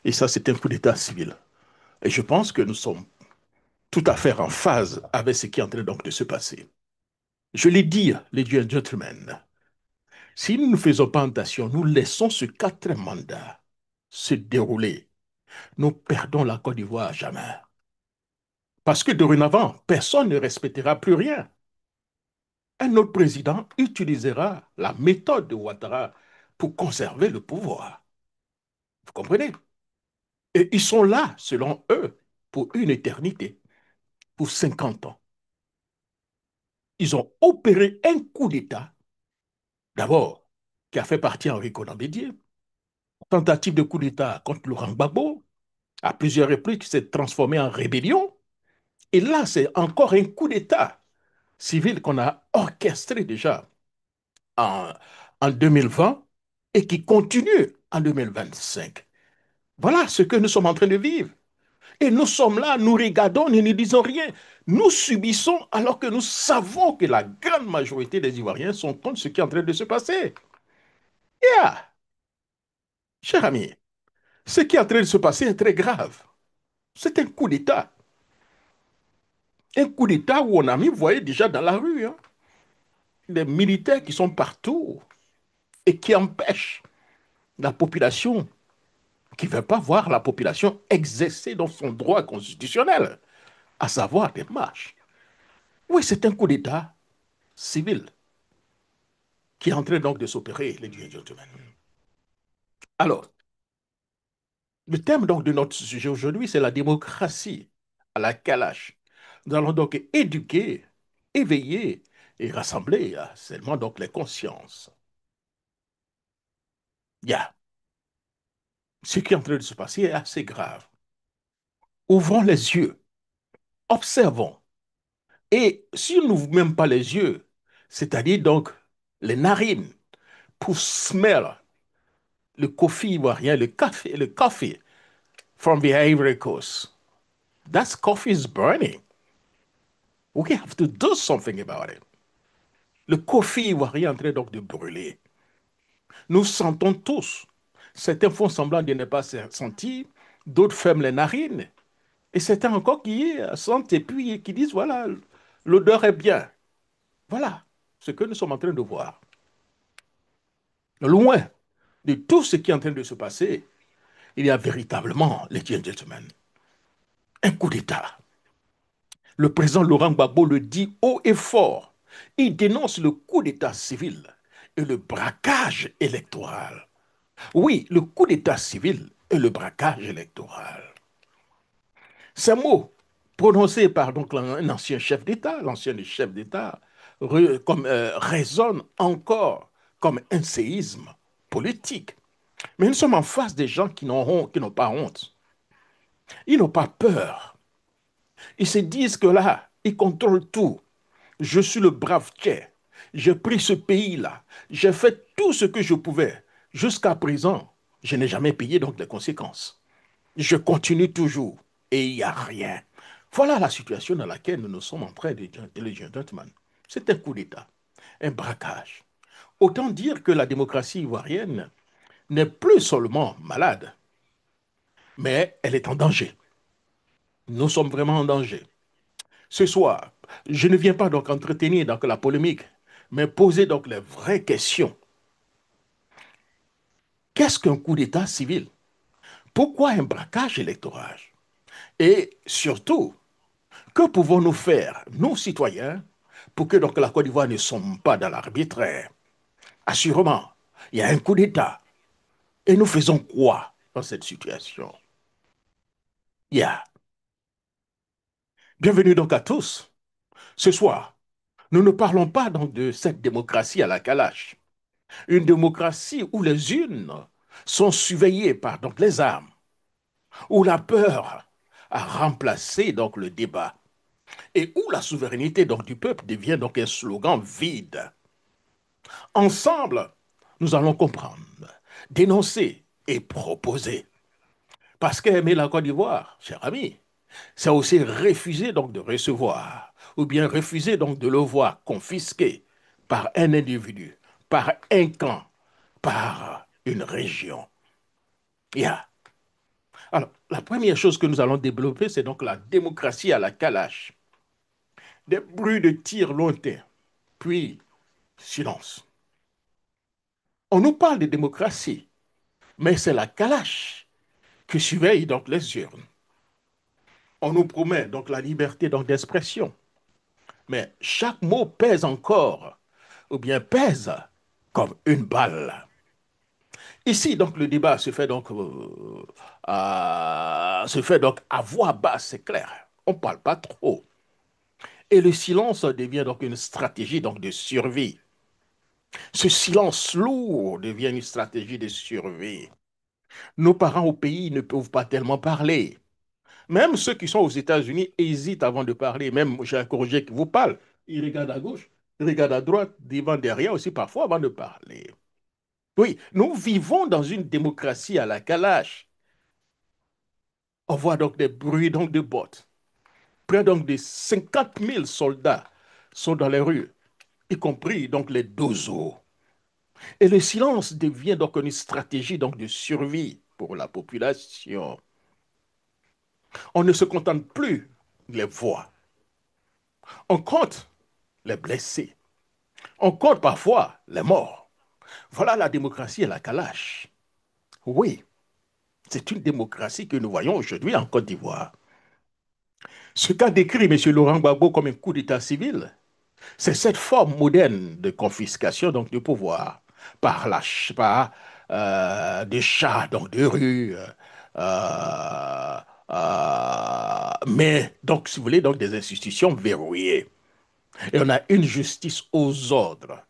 Et ça, c'est un coup d'État civil. Et je pense que nous sommes tout à fait en phase avec ce qui est en train donc de se passer. Je l'ai dit, ladies and gentlemen, si nous ne faisons pas attention, nous laissons ce quatrième mandat se dérouler. Nous perdons la Côte d'Ivoire à jamais. Parce que dorénavant, personne ne respectera plus rien. Un autre président utilisera la méthode de Ouattara pour conserver le pouvoir. Vous comprenez? Et ils sont là, selon eux, pour une éternité, pour 50 ans. Ils ont opéré un coup d'État, d'abord, qui a fait partie Henri Konan Bédié, tentative de coup d'État contre Laurent Gbagbo, à plusieurs reprises, qui s'est transformé en rébellion. Et là, c'est encore un coup d'État civil qu'on a orchestré déjà en, en 2020 et qui continue en 2025. Voilà ce que nous sommes en train de vivre. Et nous sommes là, nous regardons, nous ne disons rien. Nous subissons alors que nous savons que la grande majorité des Ivoiriens sont contre ce qui est en train de se passer. Yeah, cher ami, ce qui est en train de se passer est très grave. C'est un coup d'État. Un coup d'État où on a mis, vous voyez déjà dans la rue, hein, des militaires qui sont partout et qui empêchent la population, qui ne veut pas voir la population exercer dans son droit constitutionnel, à savoir des marches. Oui, c'est un coup d'État civil qui est en train donc de s'opérer, les gentlemen. Alors, le thème donc de notre sujet aujourd'hui, c'est la démocratie à la Kalash. Nous allons donc éduquer, éveiller et rassembler seulement donc les consciences. Yeah. Ce qui est en train de se passer est assez grave. Ouvrons les yeux, observons. Et si nous n'ouvrons même pas les yeux, c'est-à-dire donc les narines, pour smell le coffee ivoirien, le coffee from the Ivory Coast. That coffee is burning. We have to do something about it. Le coffee ivoirien est en train donc de brûler. Nous sentons tous. Certains font semblant de ne pas sentir, d'autres ferment les narines, et certains encore qui sentent et puis qui disent, voilà, l'odeur est bien. Voilà ce que nous sommes en train de voir. Loin de tout ce qui est en train de se passer, il y a véritablement, ladies and gentlemen, un coup d'État. Le président Laurent Gbagbo le dit haut et fort. Il dénonce le coup d'État civil et le braquage électoral. Oui, le coup d'État civil et le braquage électoral. Ces mots, prononcés par donc un ancien chef d'État, l'ancien chef d'État, résonnent encore comme un séisme politique. Mais nous sommes en face des gens qui n'ont pas honte. Ils n'ont pas peur. Ils se disent que là, ils contrôlent tout. Je suis le brave Tché. J'ai pris ce pays-là. J'ai fait tout ce que je pouvais. Jusqu'à présent, je n'ai jamais payé donc les conséquences. Je continue toujours et il n'y a rien. Voilà la situation dans laquelle nous nous sommes en train de gentlemen. C'est un coup d'État, un braquage. Autant dire que la démocratie ivoirienne n'est plus seulement malade, mais elle est en danger. Nous sommes vraiment en danger. Ce soir, je ne viens pas donc entretenir donc la polémique, mais poser donc les vraies questions. Qu'est-ce qu'un coup d'État civil? Pourquoi un braquage électoral? Et surtout, que pouvons-nous faire, nous citoyens, pour que donc la Côte d'Ivoire ne sommes pas dans l'arbitraire? Assurément, il y a un coup d'État. Et nous faisons quoi dans cette situation? Yeah. Bienvenue donc à tous. Ce soir, nous ne parlons pas donc de cette démocratie à la calache. Une démocratie où les urnes sont surveillées par donc les armes, où la peur a remplacé donc le débat et où la souveraineté donc du peuple devient donc un slogan vide. Ensemble, nous allons comprendre, dénoncer et proposer. Parce qu'aimer la Côte d'Ivoire, cher ami, c'est aussi refuser donc de recevoir, ou bien refuser donc de le voir confisqué par un individu, par un camp, par une région. Yeah. Alors, la première chose que nous allons développer, c'est donc la démocratie à la Kalash. Des bruits de tirs lointains, puis silence. On nous parle de démocratie, mais c'est la Kalash que surveille donc les urnes. On nous promet donc la liberté donc d'expression, mais chaque mot pèse encore, ou bien pèse comme une balle. Ici, donc, le débat se fait donc à voix basse, c'est clair. On ne parle pas trop. Et le silence devient donc une stratégie donc, de survie. Ce silence lourd devient une stratégie de survie. Nos parents au pays ne peuvent pas tellement parler. Même ceux qui sont aux États-Unis hésitent avant de parler. Même j'ai un corrigé qui vous parle. Il regarde à gauche, il regarde à droite, devant, derrière aussi parfois avant de parler. Oui, nous vivons dans une démocratie à la calache. On voit donc des bruits donc de bottes. Près donc de 50 000 soldats sont dans les rues, y compris donc les dozos. Et le silence devient donc une stratégie donc de survie pour la population. On ne se contente plus des voix. On compte les blessés. On compte parfois les morts. Voilà la démocratie et la calache. Oui, c'est une démocratie que nous voyons aujourd'hui en Côte d'Ivoire. Ce qu'a décrit M. Laurent Gbagbo comme un coup d'état civil, c'est cette forme moderne de confiscation donc du pouvoir par des chats donc de rue, mais donc si vous voulez donc des institutions verrouillées. Et on a une justice aux ordres,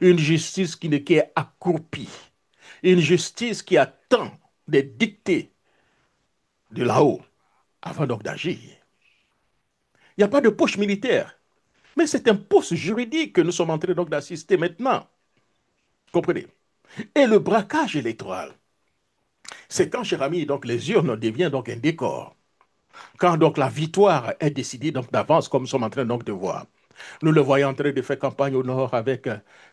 une justice qui est accroupie, une justice qui attend des dictées de là-haut avant donc d'agir. Il n'y a pas de poche militaire, mais c'est un poste juridique que nous sommes en train donc d'assister maintenant. Comprenez? Et le braquage électoral, c'est quand, cher ami, donc les urnes deviennent donc un décor. Quand donc la victoire est décidée donc d'avance, comme nous sommes en train donc de voir. Nous le voyons en train de faire campagne au nord avec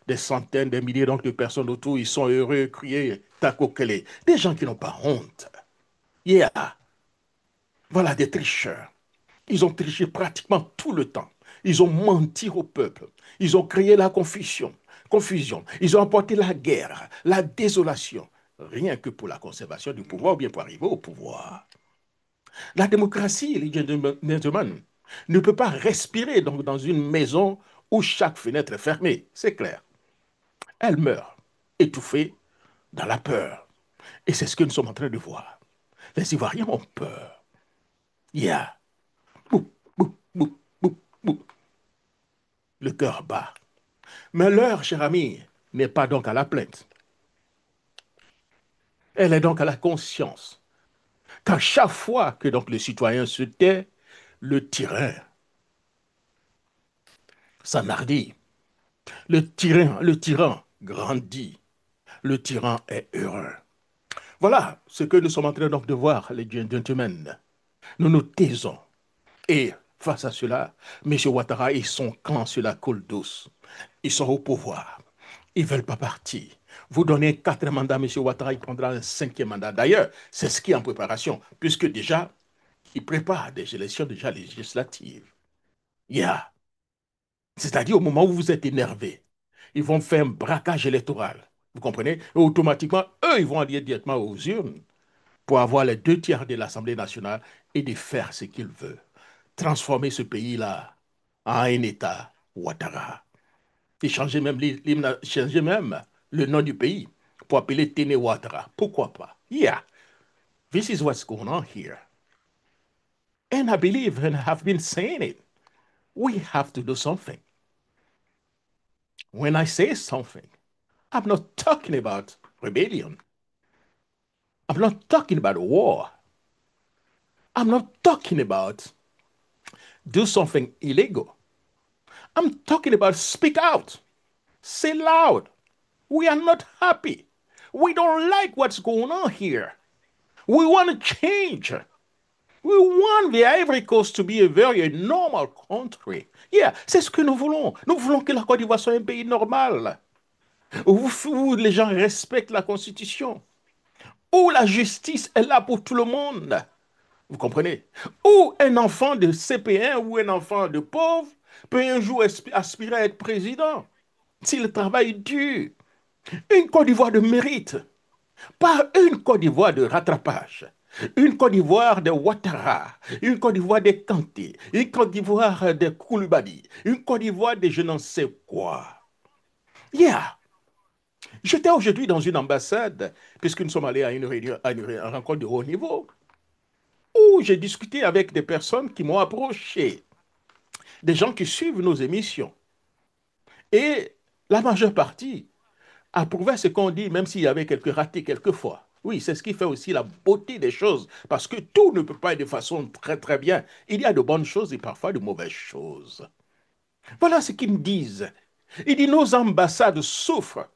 des centaines, des milliers donc de personnes autour. Ils sont heureux, crier takokele. Des gens qui n'ont pas honte. Yeah, voilà des tricheurs. Ils ont triché pratiquement tout le temps. Ils ont menti au peuple. Ils ont créé la confusion. Ils ont apporté la guerre, la désolation, rien que pour la conservation du pouvoir ou bien pour arriver au pouvoir. La démocratie, les gentlemen, ne peut pas respirer donc dans une maison où chaque fenêtre est fermée. C'est clair. Elle meurt, étouffée dans la peur. Et c'est ce que nous sommes en train de voir. Les Ivoiriens ont peur. Yeah. Boup, boup, boup, boup, boup. Le cœur bat. Mais l'heure, cher ami, n'est pas donc à la plainte. Elle est donc à la conscience. Car chaque fois que donc le citoyen se tait, le tyran s'enhardit. Le tyran grandit. Le tyran est heureux. Voilà ce que nous sommes en train donc de voir, les gentlemen. Nous nous taisons. Et face à cela, M. Ouattara et son camp sur la coule douce, ils sont au pouvoir. Ils ne veulent pas partir. Vous donnez 4 mandats à M. Ouattara, il prendra un 5e mandat. D'ailleurs, c'est ce qui est en préparation, puisque déjà, il prépare des élections déjà législatives. Yeah. C'est-à-dire au moment où vous êtes énervé, ils vont faire un braquage électoral. Vous comprenez? Et automatiquement, eux, ils vont aller directement aux urnes pour avoir les 2 tiers de l'Assemblée nationale et de faire ce qu'ils veulent. Transformer ce pays-là en un État Ouattara. Et changer même le nom du pays pour appeler Téné Ouattara. Pourquoi pas? Yeah, this is what's going on here. And I believe, and I have been saying it, we have to do something. When I say something, I'm not talking about rebellion. I'm not talking about war. I'm not talking about do something illegal. I'm talking about speak out. Say loud. We are not happy. We don't like what's going on here. We want to change. We want the Ivory Coast to be a very normal country. Yeah, c'est ce que nous voulons. Nous voulons que la Côte d'Ivoire soit un pays normal, où les gens respectent la Constitution, où la justice est là pour tout le monde. Vous comprenez? Où un enfant de CP1 ou un enfant de pauvre peut un jour aspirer à être président s'il travaille dur. Une Côte d'Ivoire de mérite, pas une Côte d'Ivoire de rattrapage. Une Côte d'Ivoire de Ouattara, une Côte d'Ivoire de Kanté, une Côte d'Ivoire de Koulibaly, une Côte d'Ivoire de je n'en sais quoi. Yeah. J'étais aujourd'hui dans une ambassade, puisque nous sommes allés à une réunion, à une rencontre de haut niveau, où j'ai discuté avec des personnes qui m'ont approché, des gens qui suivent nos émissions. Et la majeure partie approuvait ce qu'on dit, même s'il y avait quelques ratés quelquefois. Oui, c'est ce qui fait aussi la beauté des choses, parce que tout ne peut pas être de façon très très bien. Il y a de bonnes choses et parfois de mauvaises choses. Voilà ce qu'ils me disent. Il dit nos ambassades souffrent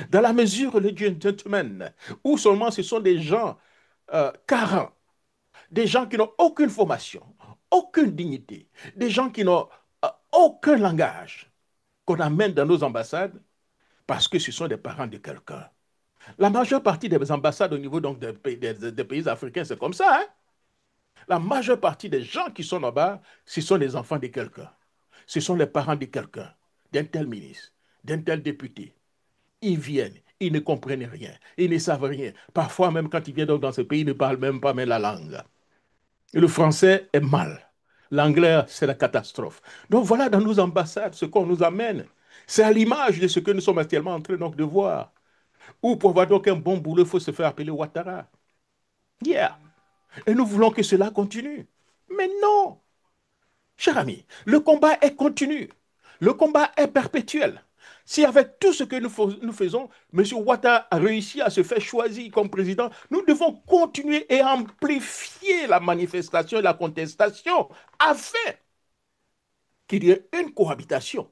dans la mesure, le gentleman, où seulement ce sont des gens carents, des gens qui n'ont aucune formation, aucune dignité, des gens qui n'ont aucun langage qu'on amène dans nos ambassades parce que ce sont des parents de quelqu'un. La majeure partie des ambassades au niveau donc, des pays africains, c'est comme ça. Hein? La majeure partie des gens qui sont là-bas, ce sont les enfants de quelqu'un. Ce sont les parents de quelqu'un, d'un tel ministre, d'un tel député. Ils viennent, ils ne comprennent rien, ils ne savent rien. Parfois, même quand ils viennent donc dans ce pays, ils ne parlent même pas même la langue. Et le français est mal. L'anglais, c'est la catastrophe. Donc voilà, dans nos ambassades, ce qu'on nous amène, c'est à l'image de ce que nous sommes actuellement en train donc, de voir. Ou pour avoir donc un bon boulot, il faut se faire appeler Ouattara. Yeah. Et nous voulons que cela continue. Mais non, cher ami, le combat est continu. Le combat est perpétuel. Si avec tout ce que nous faisons, M. Ouattara a réussi à se faire choisir comme président, nous devons continuer et amplifier la manifestation et la contestation afin qu'il y ait une cohabitation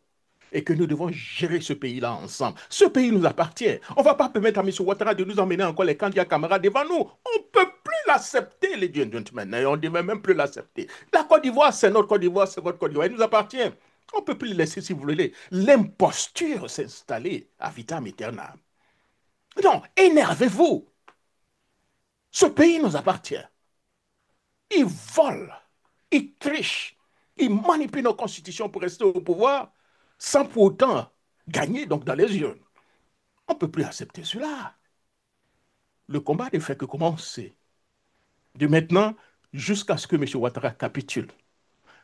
et que nous devons gérer ce pays-là ensemble. Ce pays nous appartient. On ne va pas permettre à M. Ouattara de nous emmener encore les candidats camarades devant nous. On ne peut plus l'accepter, les gentlemen. On ne devait même plus l'accepter. La Côte d'Ivoire, c'est notre Côte d'Ivoire, c'est votre Côte d'Ivoire. Il nous appartient. On ne peut plus le laisser, si vous voulez, l'imposture s'installer à vitam aeternam. Non, énervez-vous. Ce pays nous appartient. Ils volent, ils trichent, ils manipulent nos constitutions pour rester au pouvoir sans pour autant gagner donc dans les urnes. On ne peut plus accepter cela. Le combat ne fait que commencer. De maintenant jusqu'à ce que M. Ouattara capitule.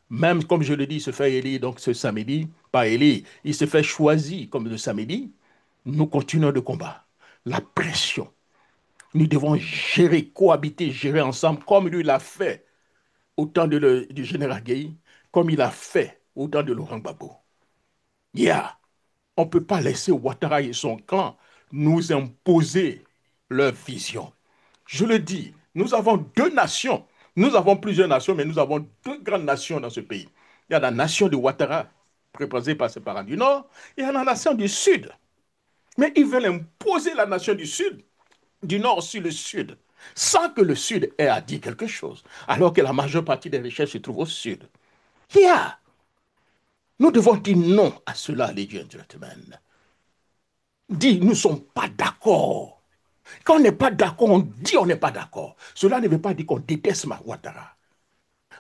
Même, comme je le dis, il se fait élire donc ce samedi, pas élire, il se fait choisir comme le samedi. Nous continuons le combat. La pression. Nous devons gérer, cohabiter, gérer ensemble, comme lui l'a fait au temps du général Gueye, comme il a fait au temps de Laurent Gbagbo. Yeah. On ne peut pas laisser Ouattara et son clan nous imposer leur vision. Je le dis, nous avons deux nations. Nous avons plusieurs nations, mais nous avons deux grandes nations dans ce pays. Il y a la nation de Ouattara, représentée par ses parents du Nord, et il y a la nation du Sud. Mais ils veulent imposer la nation du Sud, du Nord sur le Sud, sans que le Sud ait à dire quelque chose, alors que la majeure partie des richesses se trouve au Sud. Yeah. Nous devons dire non à cela, les gentlemen. Dire nous ne sommes pas d'accord. Quand on n'est pas d'accord, on dit on n'est pas d'accord. Cela ne veut pas dire qu'on déteste Ouattara.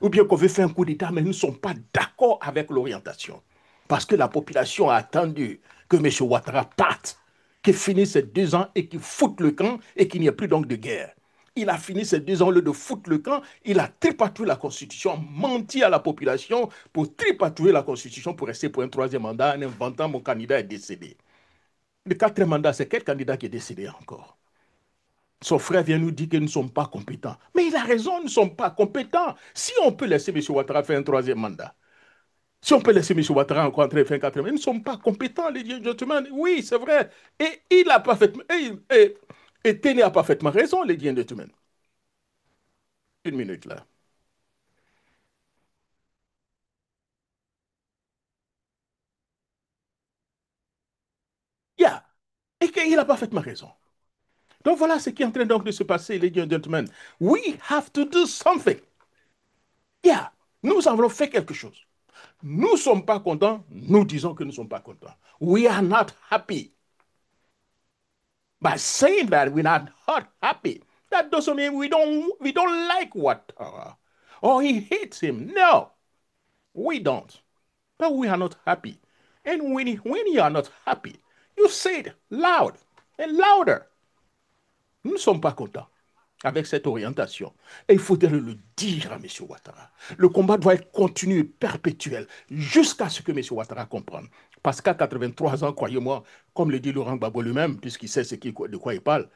Ou bien qu'on veut faire un coup d'État, mais nous ne sommes pas d'accord avec l'orientation. Parce que la population a attendu que M. Ouattara parte, qu'il finisse ses 2 ans et qu'il foute le camp et qu'il n'y ait plus donc de guerre. Il a fini ces 2 ans là de foutre le camp, il a tripatouillé la Constitution, menti à la population pour tripatouiller la Constitution pour rester pour un troisième mandat en inventant mon candidat est décédé. Le quatrième mandat, c'est quel candidat qui est décédé encore? Son frère vient nous dire que nous ne sommes pas compétents. Mais il a raison, nous ne sommes pas compétents. Si on peut laisser M. Ouattara faire un troisième mandat, si on peut laisser M. Ouattara encore faire un quatrième, nous ne sommes pas compétents, les gentlemen. Oui, c'est vrai. Et il a parfaitement, et Téné a parfaitement raison, les gentlemen. Une minute là. Yeah. Et qu'il a parfaitement raison. Donc voilà ce qui est en train donc de se passer, les gentlemen. We have to do something. Yeah. Nous avons fait quelque chose. Nous ne sommes pas contents, nous disons que nous ne sommes pas contents. We are not happy. By saying that we're not happy, That doesn't mean we don't like Ouattara or he hates him. No, we don't. But we are not happy. And when you are not happy, you say it loud and louder. Nous ne sommes pas contents avec cette orientation. Et il faudrait le dire à M. Ouattara. Le combat doit être continu et perpétuel jusqu'à ce que M. Ouattara comprenne. Parce qu'à 83 ans, croyez-moi, comme le dit Laurent Gbagbo lui-même, puisqu'il sait de quoi il parle,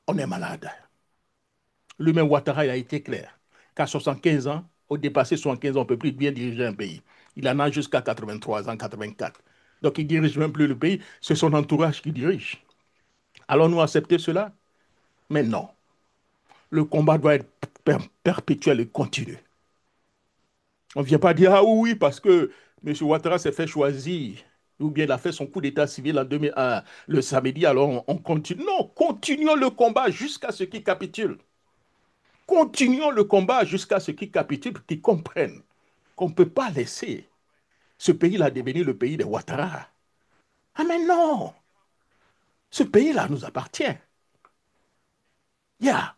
on est malade. Lui-même, Ouattara, il a été clair qu'à 75 ans, au dépassé 75 ans, on ne peut plus bien diriger un pays. Il en a jusqu'à 83 ans, 84. Donc, il ne dirige même plus le pays, c'est son entourage qui dirige. Allons-nous accepter cela? Mais non. Le combat doit être perpétuel et continu. On ne vient pas dire, ah oui, parce que M. Ouattara s'est fait choisir, ou bien il a fait son coup d'état civil en 2001, le samedi, alors on continue. Non, continuons le combat jusqu'à ce qu'il capitule. Continuons le combat jusqu'à ce qu'ils capitulent, qu'ils comprennent qu'on ne peut pas laisser ce pays-là devenir le pays des Ouattara. Ah mais non, ce pays-là nous appartient. Yeah.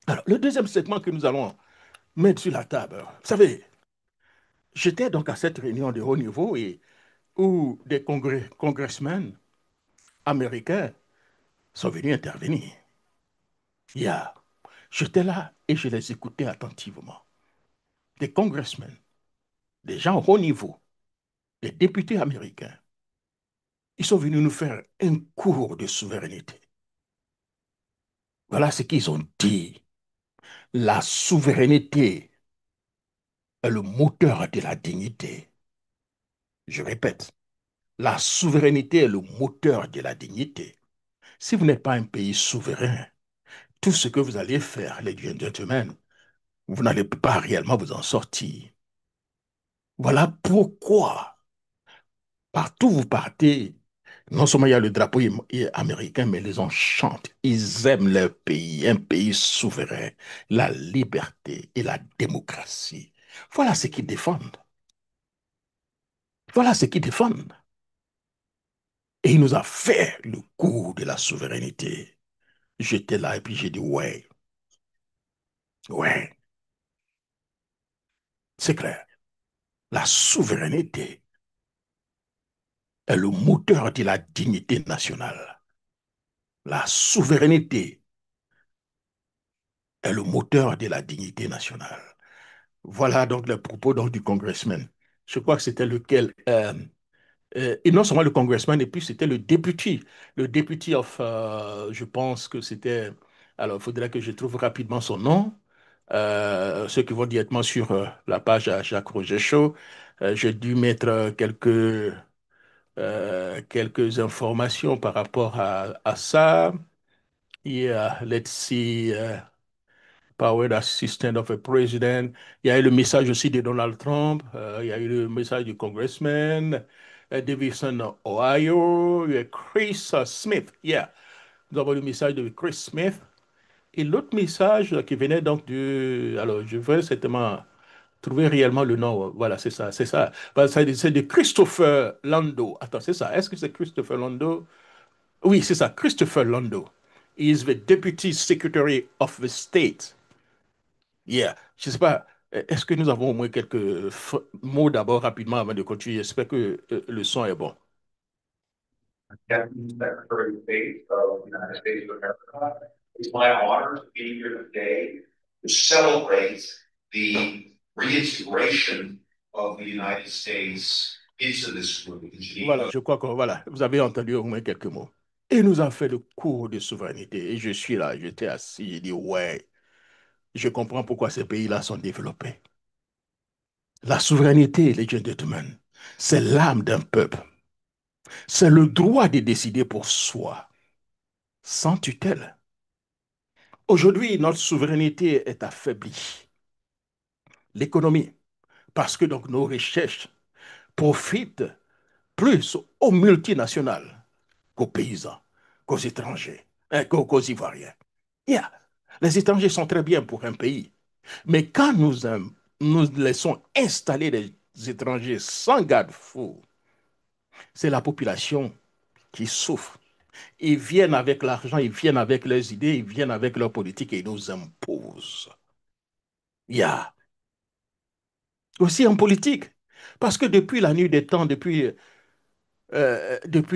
Alors, le deuxième segment que nous allons mettre sur la table, vous savez, j'étais donc à cette réunion de haut niveau et où des congressmen américains sont venus intervenir. Yeah. J'étais là et je les écoutais attentivement. Des congressmen, des gens au haut niveau, des députés américains. Ils sont venus nous faire un cours de souveraineté. Voilà ce qu'ils ont dit. La souveraineté est le moteur de la dignité. Je répète, la souveraineté est le moteur de la dignité. Si vous n'êtes pas un pays souverain, tout ce que vous allez faire, les gentlemen, vous n'allez pas réellement vous en sortir. Voilà pourquoi, partout où vous partez, non seulement il y a le drapeau américain, mais les gens chantent. Ils aiment leur pays, un pays souverain, la liberté et la démocratie. Voilà ce qu'ils défendent. Voilà ce qu'ils défendent. Et il nous a fait le coup de la souveraineté. J'étais là et puis j'ai dit, ouais, ouais, c'est clair. La souveraineté est le moteur de la dignité nationale. La souveraineté est le moteur de la dignité nationale. Voilà donc les propos donc, du congressman. Je crois que c'était lequel. Et non seulement le congressman, et puis c'était le député. Le député je pense que c'était. Alors, il faudrait que je trouve rapidement son nom. Ceux qui vont directement sur la page à Jacques Roger Show. J'ai dû mettre quelques informations par rapport à ça. Yeah, let's see. Powered Assistant of a President. Il y a eu le message aussi de Donald Trump. Il y a eu le message du Congressman Davidson, Ohio. Il y a Chris Smith. Yeah. Nous avons le message de Chris Smith. Et l'autre message qui venait donc de... Alors, je vais certainement trouver réellement le nom. Voilà, c'est ça, c'est ça. C'est de Christopher Lando. Attends, c'est ça. Est-ce que c'est Christopher Lando? Oui, c'est ça, Christopher Lando. He is the Deputy Secretary of the State. Yeah. Je ne sais pas, est-ce que nous avons au moins quelques mots d'abord rapidement avant de continuer? J'espère que le son est bon. Deputy Secretary of State of the United States of America. It's my honor to be here today to celebrate the reintegration of the United States into this group. Voilà, je crois que voilà, vous avez entendu au moins quelques mots. Et nous avons fait le cours de souveraineté. Et je suis là, j'étais assis, j'ai dit, ouais, je comprends pourquoi ces pays-là sont développés. La souveraineté, les gentlemen, c'est l'âme d'un peuple. C'est le droit de décider pour soi, sans tutelle. Aujourd'hui, notre souveraineté est affaiblie. L'économie, parce que donc nos recherches profitent plus aux multinationales qu'aux paysans, qu'aux étrangers, qu'aux Ivoiriens. Yeah. Les étrangers sont très bien pour un pays, mais quand nous laissons installer des étrangers sans garde-fou, c'est la population qui souffre. Ils viennent avec l'argent, ils viennent avec leurs idées, ils viennent avec leur politique et ils nous imposent. Il y a aussi en politique. Parce que depuis la nuit des temps, depuis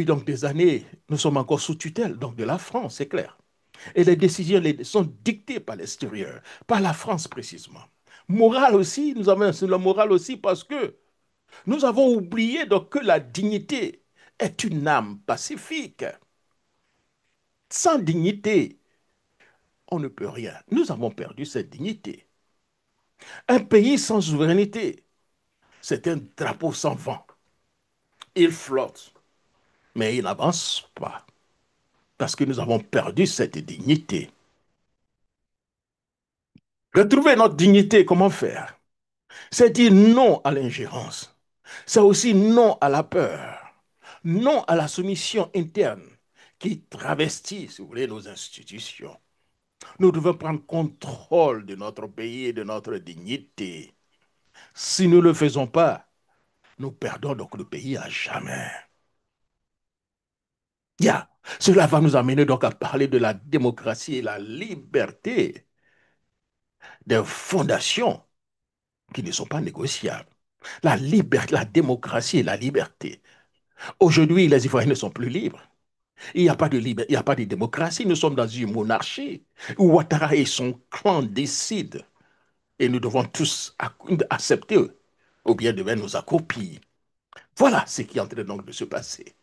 donc des années, nous sommes encore sous tutelle donc de la France, c'est clair. Et les décisions sont dictées par l'extérieur, par la France précisément. Morale aussi, nous avons sur la morale aussi parce que nous avons oublié donc que la dignité est une âme pacifique. Sans dignité, on ne peut rien. Nous avons perdu cette dignité. Un pays sans souveraineté, c'est un drapeau sans vent. Il flotte, mais il n'avance pas parce que nous avons perdu cette dignité. Retrouver notre dignité, comment faire? C'est dire non à l'ingérence. C'est aussi non à la peur, non à la soumission interne qui travestit, si vous voulez, nos institutions. Nous devons prendre contrôle de notre pays et de notre dignité. Si nous ne le faisons pas, nous perdons donc le pays à jamais. Yeah. Cela va nous amener donc à parler de la démocratie et la liberté, des fondations qui ne sont pas négociables. La liberté, la démocratie et la liberté. Aujourd'hui, les Ivoiriens ne sont plus libres. Il n'y a pas de liberté, il n'y a pas de démocratie. Nous sommes dans une monarchie où Ouattara et son clan décident et nous devons tous accepter ou bien devons nous accroupir. Voilà ce qui est en train donc de se passer.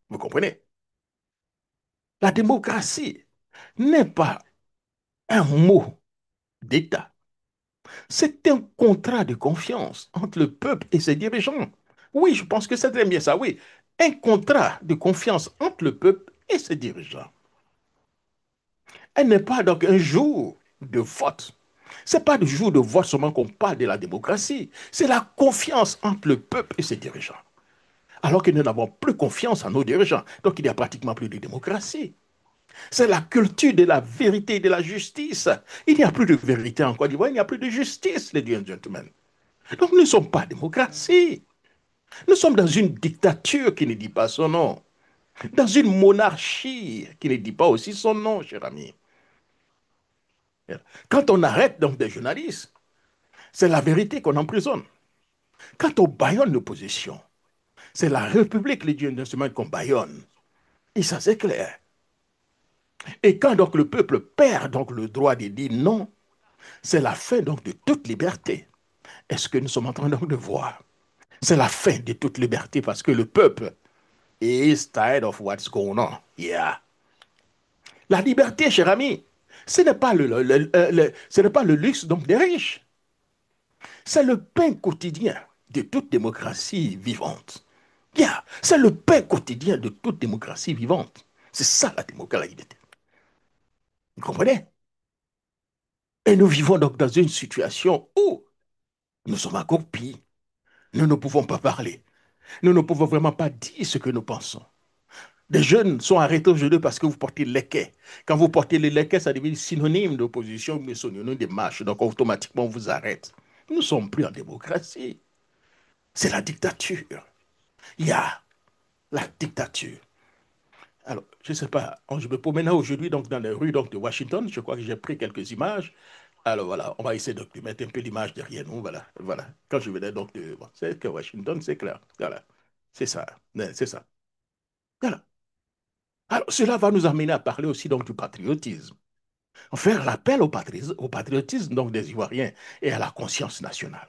Vous comprenez? La démocratie n'est pas un mot d'État. C'est un contrat de confiance entre le peuple et ses dirigeants. Oui, je pense que c'est très bien ça, oui. Un contrat de confiance entre le peuple et ses dirigeants. Elle n'est pas donc un jour de vote. Ce n'est pas le jour de vote seulement qu'on parle de la démocratie. C'est la confiance entre le peuple et ses dirigeants. Alors que nous n'avons plus confiance en nos dirigeants. Donc il n'y a pratiquement plus de démocratie. C'est la culture de la vérité et de la justice. Il n'y a plus de vérité en Côte d'Ivoire, il n'y a plus de justice, ladies and gentlemen. Donc nous ne sommes pas démocratie. Nous sommes dans une dictature qui ne dit pas son nom. Dans une monarchie qui ne dit pas aussi son nom, cher ami. Quand on arrête donc des journalistes, c'est la vérité qu'on emprisonne. Quand on bâillonne l'opposition, c'est la République, les dieux qu'on bâillonne. Et ça, c'est clair. Et quand donc le peuple perd donc le droit de dire non, c'est la fin donc de toute liberté. Est-ce que nous sommes en train donc de voir? C'est la fin de toute liberté parce que le peuple is tired of what's going on. Yeah. La liberté, cher ami, ce n'est pas ce n'est pas le luxe donc des riches. C'est le pain quotidien de toute démocratie vivante. Yeah. C'est le pain quotidien de toute démocratie vivante. C'est ça la démocratie. Vous comprenez? Et nous vivons donc dans une situation où nous sommes accroupis. Nous ne pouvons pas parler. Nous ne pouvons vraiment pas dire ce que nous pensons. Des jeunes sont arrêtés aujourd'hui parce que vous portez le leket. Quand vous portez le leket, ça devient synonyme d'opposition, mais synonyme de marche. Donc automatiquement, on vous arrête. Nous ne sommes plus en démocratie. C'est la dictature. Il y a la dictature. Alors, je ne sais pas, je me promenais aujourd'hui donc, dans les rues donc, de Washington. Je crois que j'ai pris quelques images. Alors voilà, on va essayer donc, de mettre un peu l'image derrière nous. Voilà, voilà. Quand je venais donc de. Bon, c'est que Washington, c'est clair. Voilà. C'est ça. C'est ça. Voilà. Alors, cela va nous amener à parler aussi donc du patriotisme. Faire l'appel au patriotisme donc, des Ivoiriens et à la conscience nationale.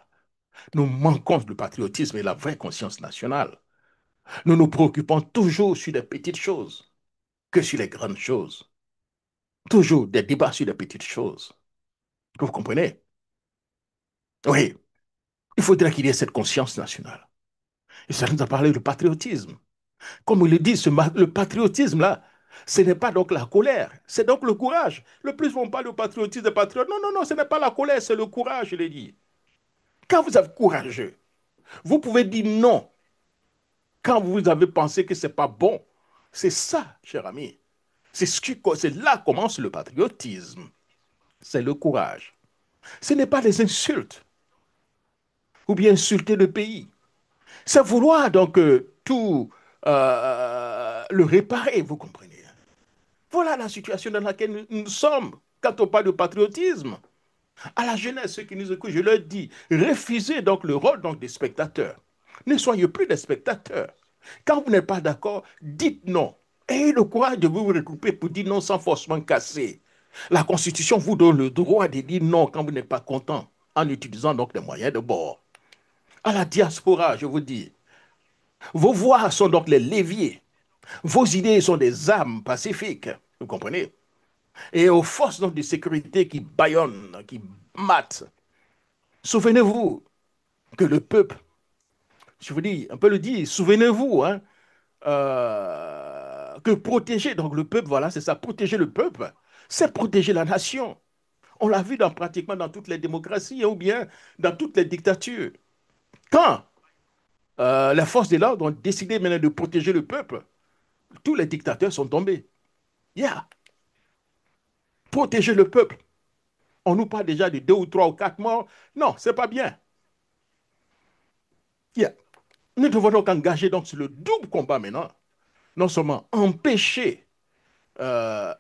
Nous manquons du patriotisme et la vraie conscience nationale. Nous nous préoccupons toujours sur des petites choses que sur les grandes choses. Toujours des débats sur des petites choses. Vous comprenez? Oui, il faudrait qu'il y ait cette conscience nationale. Et ça nous a parlé de patriotisme. Comme il le dit, le patriotisme-là, ce n'est pas donc la colère, c'est donc le courage. Le plus on parle de patriotisme, de patriote, non, non, non, ce n'est pas la colère, c'est le courage, je l'ai dit. Quand vous êtes courageux, vous pouvez dire non quand vous avez pensé que ce n'est pas bon. C'est ça, cher ami. C'est là commence le patriotisme. C'est le courage. Ce n'est pas les insultes ou bien insulter le pays. C'est vouloir donc tout le réparer, vous comprenez. Voilà la situation dans laquelle nous sommes quand on parle de patriotisme. À la jeunesse, ceux qui nous écoutent, je leur dis, refusez donc le rôle donc, des spectateurs. Ne soyez plus des spectateurs. Quand vous n'êtes pas d'accord, dites non. Ayez le courage de vous regrouper pour dire non sans forcément casser. La Constitution vous donne le droit de dire non quand vous n'êtes pas content, en utilisant donc des moyens de bord. À la diaspora, je vous dis, vos voix sont donc les leviers. Vos idées sont des armes pacifiques. Vous comprenez? Et aux forces donc, de sécurité qui bâillonnent, qui matent. Souvenez-vous que le peuple, je vous dis, on peut le dire, souvenez-vous, hein, que protéger donc le peuple, voilà, c'est ça, protéger le peuple, c'est protéger la nation. On l'a vu pratiquement dans toutes les démocraties hein, ou bien dans toutes les dictatures. Quand les forces de l'ordre ont décidé maintenant de protéger le peuple, tous les dictateurs sont tombés. Yeah. Protéger le peuple. On nous parle déjà de 2 ou 3 ou 4 morts. Non, c'est pas bien. Yeah. Nous devons donc engager donc sur le double combat maintenant. Non seulement empêcher et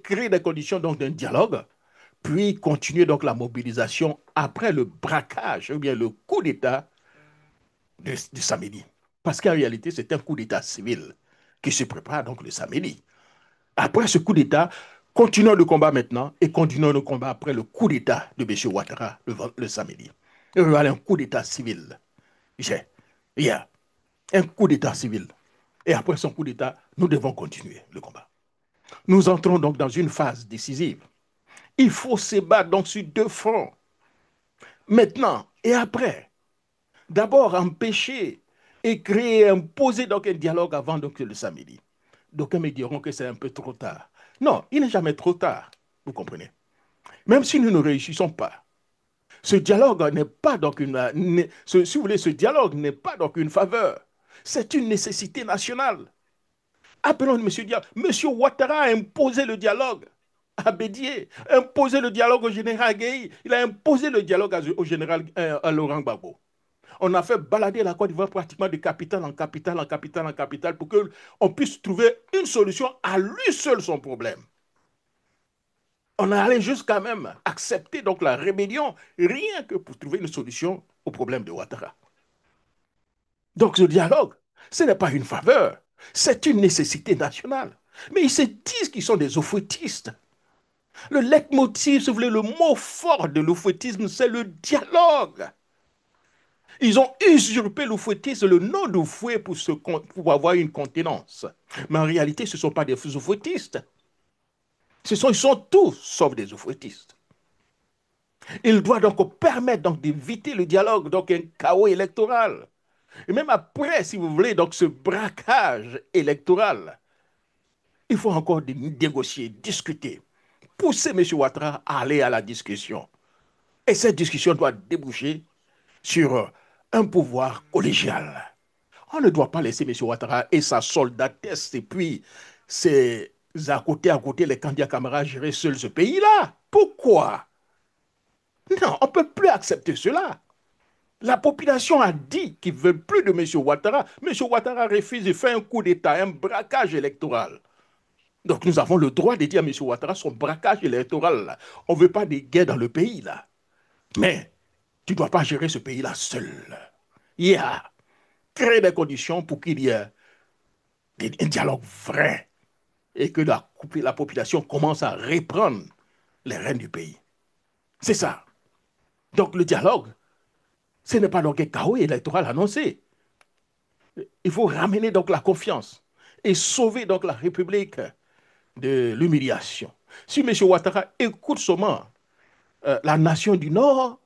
créer des conditions donc d'un dialogue, puis continuer donc la mobilisation après le braquage ou bien le coup d'État du samedi. Parce qu'en réalité, c'est un coup d'État civil qui se prépare donc le samedi. Après ce coup d'État, continuons le combat maintenant et continuons le combat après le coup d'État de M. Ouattara le samedi. Il y aura un coup d'État civil. Il y a un coup d'État civil. Et après son coup d'État, nous devons continuer le combat. Nous entrons donc dans une phase décisive. Il faut se battre donc sur 2 fronts. Maintenant et après. D'abord, empêcher et créer, imposer donc un dialogue avant donc le samedi. D'aucuns me diront que c'est un peu trop tard. Non, il n'est jamais trop tard. Vous comprenez? Même si nous ne réussissons pas, ce dialogue n'est pas donc si vous voulez, ce dialogue n'est pas donc une faveur. C'est une nécessité nationale. Appelons M. Dialogue. M. Ouattara a imposé le dialogue à Bédié, imposé le dialogue au général Gueye, il a imposé le dialogue au général à Laurent Gbagbo. On a fait balader la Côte d'Ivoire pratiquement de capitale en capitale, en capitale, en capitale, pour qu'on puisse trouver une solution à lui seul son problème. On a allé jusqu'à même accepter donc la rébellion, rien que pour trouver une solution au problème de Ouattara. Donc ce dialogue, ce n'est pas une faveur, c'est une nécessité nationale. Mais ils se disent qu'ils sont des euphétistes. Le leitmotiv, si vous voulez, le mot fort de l'euphétisme, c'est le dialogue. Ils ont usurpé l'euphétisme, le nom de fouet pour avoir une contenance. Mais en réalité, ce ne sont pas des euphétistes. Ils sont tous sauf des euphétistes. Il doit donc permettre donc d'éviter le dialogue, donc un chaos électoral. Et même après, si vous voulez, donc ce braquage électoral, il faut encore négocier, discuter, pousser M. Ouattara à aller à la discussion. Et cette discussion doit déboucher sur un pouvoir collégial. On ne doit pas laisser M. Ouattara et sa soldatesse et puis ses à côté, les candidats camarades gérer seuls ce pays-là. Pourquoi? Non, on ne peut plus accepter cela. La population a dit qu'ils ne veulent plus de M. Ouattara. M. Ouattara refuse de faire un coup d'État, un braquage électoral. Donc nous avons le droit de dire à M. Ouattara son braquage électoral. Là. On ne veut pas de guerre dans le pays. Là. Mais tu ne dois pas gérer ce pays-là seul. Il y a créer des conditions pour qu'il y ait un dialogue vrai et que la population commence à reprendre les rênes du pays. C'est ça. Donc le dialogue, ce n'est pas donc un chaos électoral annoncé. Il faut ramener donc la confiance et sauver donc la République de l'humiliation. Si M. Ouattara écoute seulement la nation du Nord,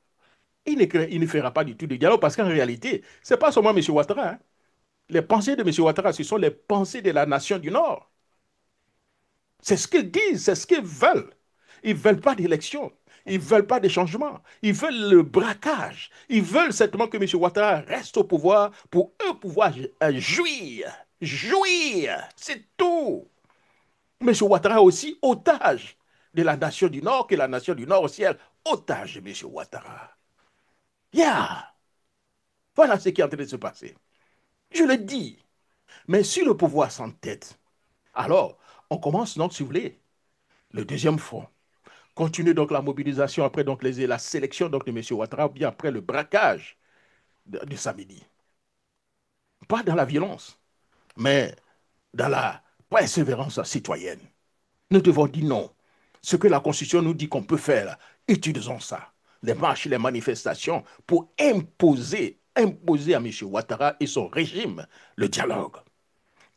il ne fera pas du tout de dialogue parce qu'en réalité, ce n'est pas seulement M. Ouattara. Hein. Les pensées de M. Ouattara, ce sont les pensées de la nation du Nord. C'est ce qu'ils disent, c'est ce qu'ils veulent. Ils ne veulent pas d'élection. Ils ne veulent pas de changement. Ils veulent le braquage. Ils veulent certainement que M. Ouattara reste au pouvoir pour eux pouvoir jouir. Jouir. C'est tout. M. Ouattara aussi otage de la nation du Nord, que la nation du Nord aussi est otage de M. Ouattara. Yeah. Voilà ce qui est en train de se passer. Je le dis. Mais si le pouvoir s'entête, alors on commence donc, si vous voulez, le deuxième front. Continue donc la mobilisation après donc la sélection donc de M. Ouattara, ou bien après le braquage de samedi. Pas dans la violence, mais dans la persévérance citoyenne. Nous devons dire non. Ce que la Constitution nous dit qu'on peut faire, utilisons ça. Les marches, les manifestations pour imposer à M. Ouattara et son régime le dialogue.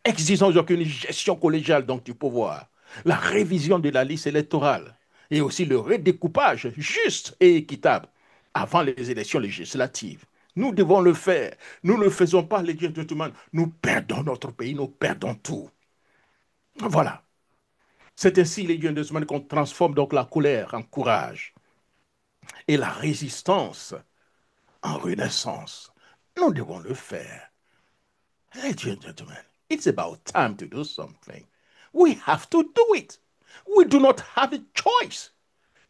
Exigeons donc une gestion collégiale donc, du pouvoir, la révision de la liste électorale et aussi le redécoupage juste et équitable avant les élections législatives. Nous devons le faire. Nous ne le faisons pas, les gentlemen. Nous perdons notre pays, nous perdons tout. Voilà. C'est ainsi, les gentlemen, qu'on transforme donc la colère en courage et la résistance en renaissance. Nous devons le faire. Ladies and gentlemen, it's about time to do something. We have to do it. We do not have a choice.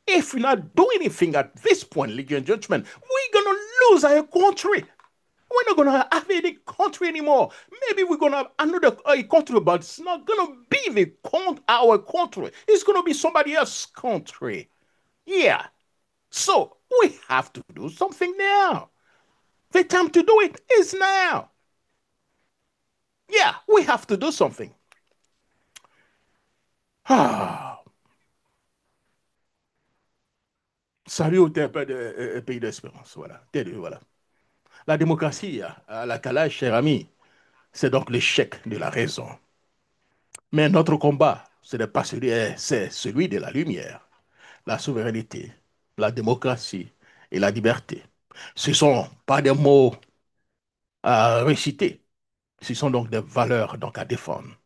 If we not do anything at this point, ladies and gentlemen, we're going to lose our country. We're not going to have any country anymore. Maybe we're going to have another country, but it's not going to be our country. It's going to be somebody else's country. Yeah. So we have to do something now. The time to do it is now. Yeah, we have to do something. Ah, salut au pays d'espérance. Voilà. Voilà. La démocratie, à la calage, cher ami, c'est donc l'échec de la raison. Mais notre combat, ce n'est pas celui, c'est celui de la lumière, la souveraineté, la démocratie et la liberté. Ce ne sont pas des mots à réciter, ce sont donc des valeurs donc à défendre.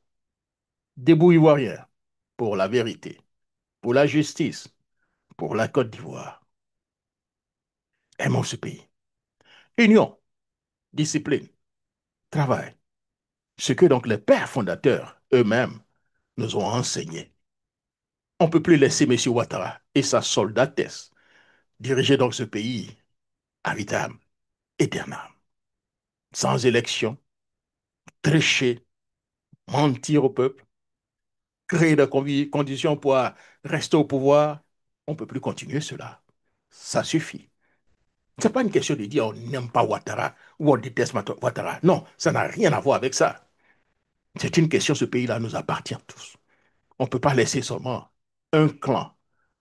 Debout ivoirien pour la vérité, pour la justice, pour la Côte d'Ivoire. Aimons ce pays. Union, discipline, travail. Ce que donc les pères fondateurs eux-mêmes nous ont enseigné. On ne peut plus laisser M. Ouattara et sa soldatesse diriger donc ce pays à vitam aeternam, sans élection, tricher, mentir au peuple, créer des conditions pour rester au pouvoir. On ne peut plus continuer cela. Ça suffit. Ce n'est pas une question de dire on n'aime pas Ouattara ou on déteste Ouattara. Non, ça n'a rien à voir avec ça. C'est une question, ce pays-là nous appartient tous. On ne peut pas laisser seulement un clan,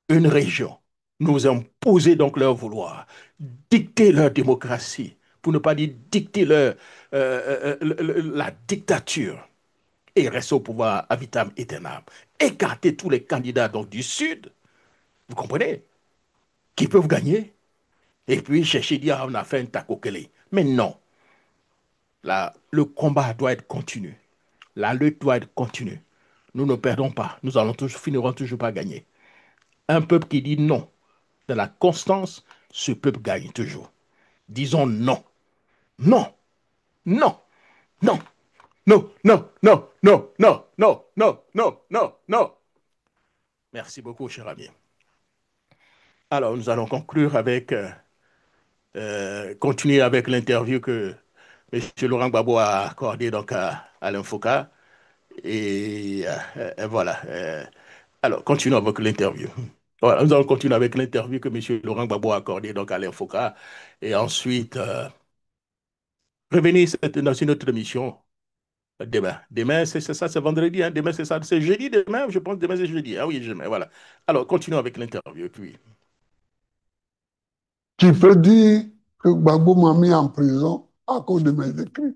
une région, nous imposer donc leur vouloir, dicter leur démocratie, pour ne pas dire dicter la dictature et rester au pouvoir à vitam aeternam. Écarter tous les candidats donc, du Sud, vous comprenez, qui peuvent gagner, et puis chercher à dire ah, on a fait un takokele. Mais non, le combat doit être continu. La lutte doit être continue. Nous ne perdons pas. Nous allons toujours, finirons toujours par gagner. Un peuple qui dit non, de la constance, ce peuple gagne toujours. Disons non. Non. Non. Non. Non. Non. Non. Non. Non. Non. Non. Non. Non. Non. Merci beaucoup, cher ami. Alors, nous allons conclure avec, continuer avec l'interview que M. Laurent Gbagbo a accordé donc à l'Infoca. Et voilà. Alors, continuons avec l'interview. Voilà, nous allons continuer avec l'interview que M. Laurent Gbagbo a accordée donc à l'Infoca. Et ensuite, revenir dans une autre émission demain. Demain, c'est ça, c'est vendredi. Hein? Demain, c'est ça. C'est jeudi demain, je pense. Demain, c'est jeudi. Ah oui, demain, voilà. Alors, continuons avec l'interview. Puis, Tu peux dire que Gbagbo m'a mis en prison à cause de mes écrits.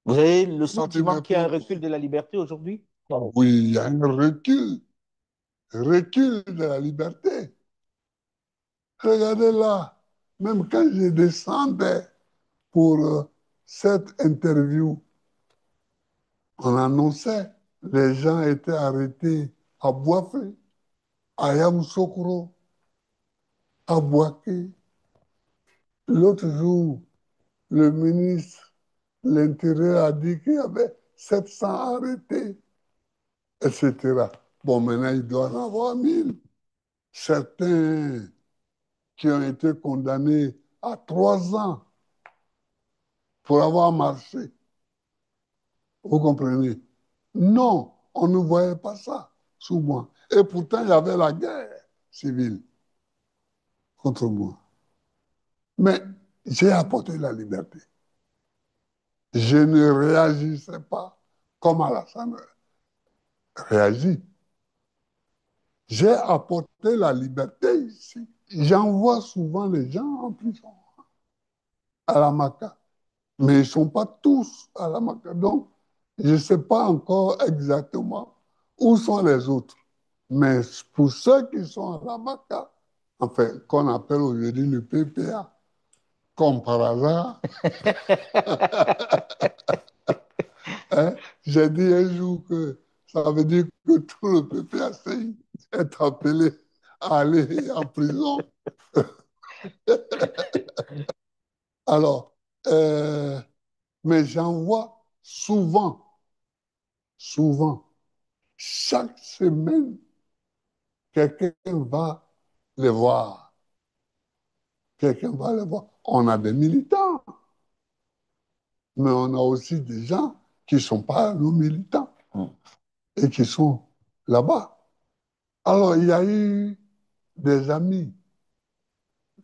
Vous avez le De sentiment mes qu'il y a un propos. recul de la liberté aujourd'hui? Oui, il y a un recul de la liberté. Regardez là, même quand je descendais pour cette interview, on annonçait, les gens étaient arrêtés à Boifé, à Yamoussoukro, à Boaké. L'autre jour, le ministre de l'Intérieur a dit qu'il y avait 700 arrêtés, etc. Bon, maintenant, il doit en avoir 1000. Certains qui ont été condamnés à 3 ans pour avoir marché. Vous comprenez? Non, on ne voyait pas ça sous moi. Et pourtant, il y avait la guerre civile contre moi. Mais j'ai apporté la liberté. Je ne réagissais pas comme Alassane réagit. J'ai apporté la liberté ici. J'envoie souvent les gens en prison, à la Maca. Mais ils ne sont pas tous à la Maca. Donc, je ne sais pas encore exactement où sont les autres. Mais pour ceux qui sont à la Maca, enfin, qu'on appelle aujourd'hui le PPA, comme par hasard, hein, j'ai dit un jour que ça veut dire que tout le PPACI est appelé à aller en prison. Alors, mais j'en vois souvent, souvent, chaque semaine, quelqu'un va les voir. Quelqu'un va les voir. On a des militants, mais on a aussi des gens qui ne sont pas nos militants Mm. et qui sont là-bas. Alors, il y a eu des amis,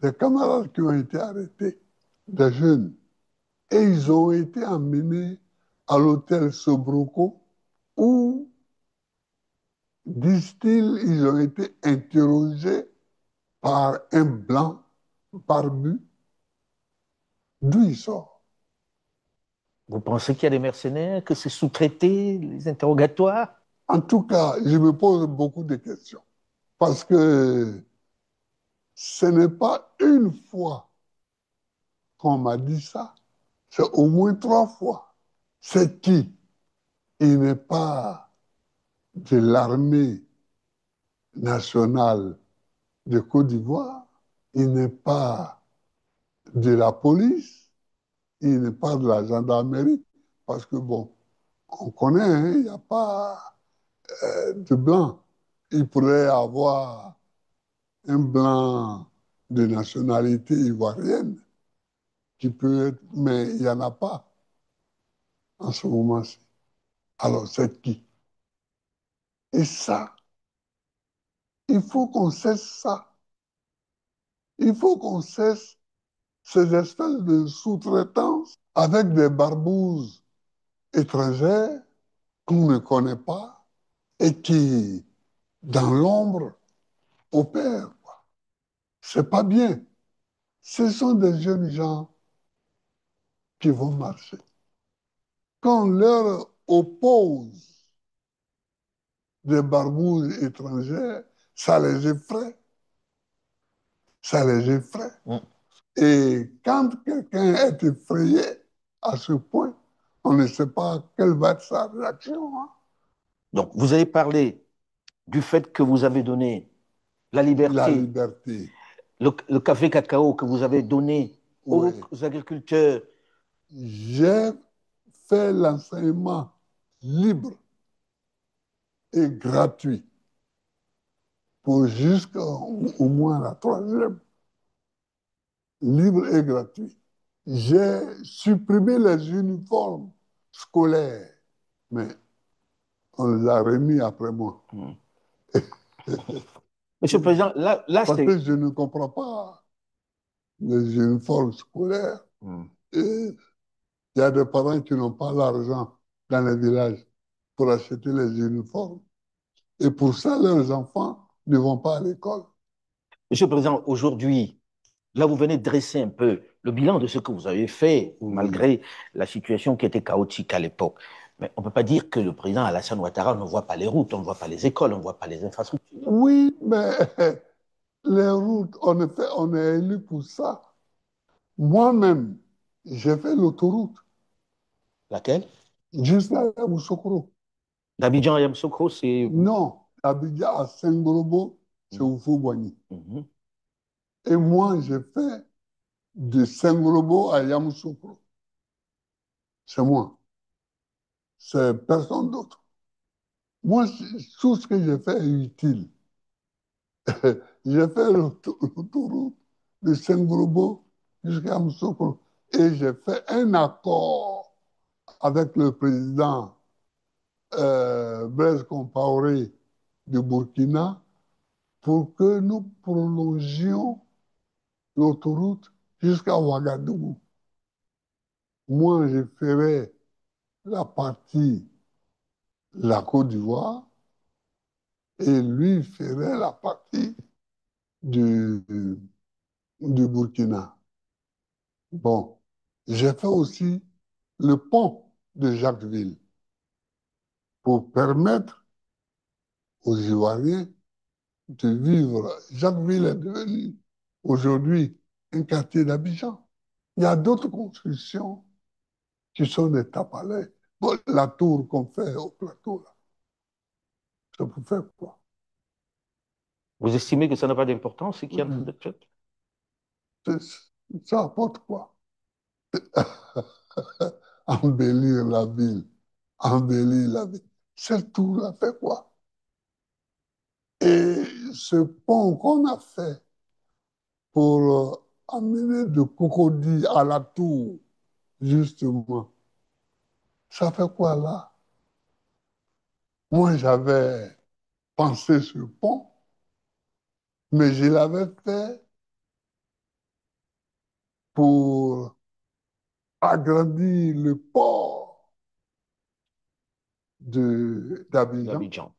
des camarades qui ont été arrêtés, des jeunes, et ils ont été emmenés à l'hôtel Sobroco où, disent-ils, ils ont été interrogés par un blanc barbu. D'où il sort? Vous pensez qu'il y a des mercenaires, que c'est sous-traité, les interrogatoires? En tout cas, je me pose beaucoup de questions parce que ce n'est pas une fois qu'on m'a dit ça, c'est au moins trois fois. C'est qui? Il n'est pas de l'armée nationale de Côte d'Ivoire, il n'est pas de la police, il n'est pas de la gendarmerie, parce que bon, on connaît, hein, il n'y a pas de blanc. Il pourrait y avoir un blanc de nationalité ivoirienne qui peut être, mais il n'y en a pas en ce moment-ci. Alors, c'est qui? Et ça, il faut qu'on cesse ça. Il faut qu'on cesse ces espèces de sous-traitance avec des barbouzes étrangères qu'on ne connaît pas et qui, dans l'ombre, opèrent. C'est pas bien. Ce sont des jeunes gens qui vont marcher. Quand on leur oppose des barbouzes étrangères, ça les effraie. Ça les effraie. Mm. Et quand quelqu'un est effrayé à ce point, on ne sait pas quelle va être sa réaction, hein. Donc, vous avez parlé du fait que vous avez donné la La liberté, liberté. le café cacao que vous avez donné aux Oui. agriculteurs. J'ai fait l'enseignement libre et gratuit pour jusqu'au au moins la troisième, libre et gratuit. J'ai supprimé les uniformes scolaires, mais on les a remis après moi. Mm. Monsieur le Président, là Parce que c'est... je ne comprends pas les uniformes scolaires. Mm. Et il y a des parents qui n'ont pas l'argent dans les villages pour acheter les uniformes. Et pour ça, leurs enfants ne vont pas à l'école. Monsieur le Président, aujourd'hui, là, vous venez de dresser un peu le bilan de ce que vous avez fait, Oui. malgré la situation qui était chaotique à l'époque. Mais on ne peut pas dire que le président Alassane Ouattara ne voit pas les routes, on ne voit pas les écoles, on ne voit pas les infrastructures. Oui, mais les routes, en effet, on est élu pour ça. Moi-même, j'ai fait l'autoroute Laquelle? jusqu'à Yamoussoukro. D'Abidjan à Yamoussoukro, c'est... Non, Abidjan à Saint-Gorobo, c'est Mhm. Oufou-Boigny. Mhm. Et moi, j'ai fait de Saint-Gorobo à Yamoussoukro. C'est moi. C'est personne d'autre. Moi, tout ce que j'ai fait est utile. J'ai fait l'autoroute de Saint-Gorobo jusqu'à Yamoussoukro. Et j'ai fait un accord avec le président Blaise Compaoré du Burkina pour que nous prolongions l'autoroute jusqu'à Ouagadougou. Moi, je ferai la partie de la Côte d'Ivoire et lui ferait la partie du, du Burkina. Bon, j'ai fait aussi le pont de Jacquesville pour permettre aux Ivoiriens de vivre. Jacquesville est devenu aujourd'hui un quartier d'Abidjan. Il y a d'autres constructions qui sont des tapalais. Bon, la tour qu'on fait au plateau, là, ça peut faire quoi? Vous estimez que ça n'a pas d'importance, ce qui est en train d'être fait? Ça apporte quoi? Embellir la ville, embellir la ville. Cette tour-là fait quoi? Et ce pont qu'on a fait pour amener de Cocody à la tour, justement, ça fait quoi là? Moi, j'avais pensé ce pont, mais je l'avais fait pour agrandir le port d'Abidjan D'Abidjan.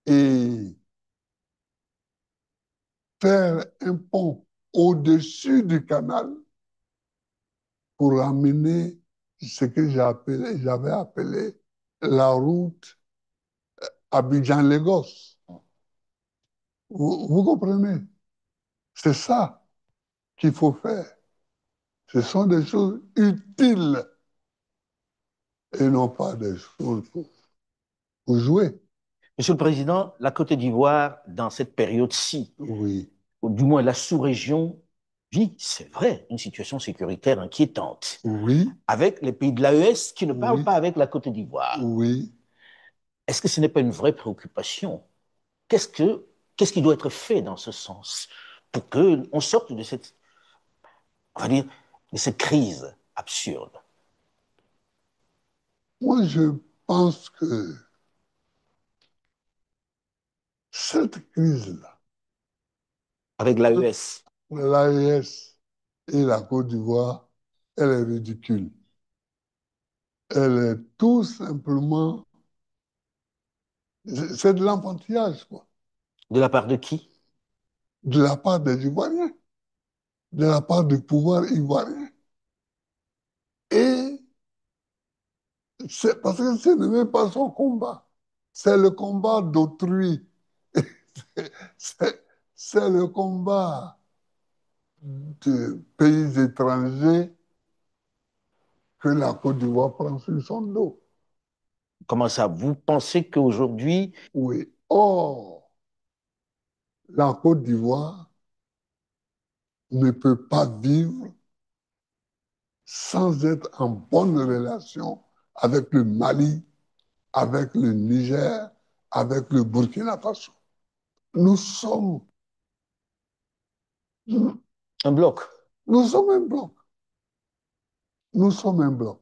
et faire un pont au-dessus du canal pour amener ce que j'avais appelé la route Abidjan-Lagos. Vous comprenez? C'est ça qu'il faut faire. Ce sont des choses utiles et non pas des choses pour jouer. Monsieur le Président, la Côte d'Ivoire, dans cette période-ci, Oui, ou du moins la sous-région, vit, c'est vrai, une situation sécuritaire inquiétante, oui, avec les pays de l'AES qui ne parlent oui, pas avec la Côte d'Ivoire. oui. Est-ce que ce n'est pas une vraie préoccupation? Qu'est-ce qui doit être fait dans ce sens pour qu'on sorte de cette, on va dire, de cette crise absurde? Moi, je pense que cette crise-là, Avec l'AES. l'AES et la Côte d'Ivoire, elle est ridicule. Elle est tout simplement, c'est de l'enfantillage, quoi, De la part de qui? de la part des Ivoiriens, de la part du pouvoir ivoirien. Et c'est parce que ce n'est même pas son combat, c'est le combat d'autrui, c'est c'est le combat de pays étrangers que la Côte d'Ivoire prend sur son dos. Comment ça? Vous pensez qu'aujourd'hui, Oui. Or, la Côte d'Ivoire ne peut pas vivre sans être en bonne relation avec le Mali, avec le Niger, avec le Burkina Faso. Nous sommes, nous, un bloc, nous sommes un bloc. Nous sommes un bloc.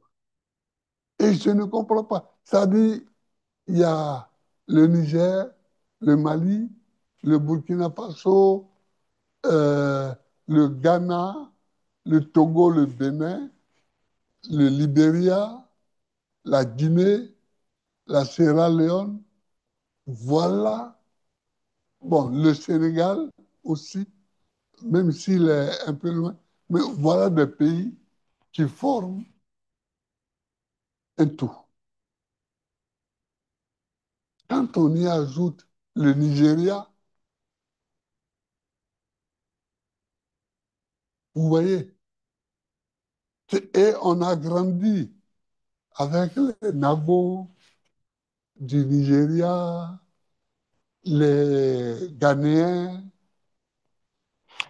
Et je ne comprends pas. C'est-à-dire, il y a le Niger, le Mali, le Burkina Faso, euh, le Ghana, le Togo, le Bénin, le Libéria, la Guinée, la Sierra Leone. Voilà. Bon, le Sénégal aussi, même s'il est un peu loin. Mais voilà des pays qui forment un tout. Quand on y ajoute le Nigeria, vous voyez, et on a grandi avec les Nabos du Nigeria, les Ghanéens.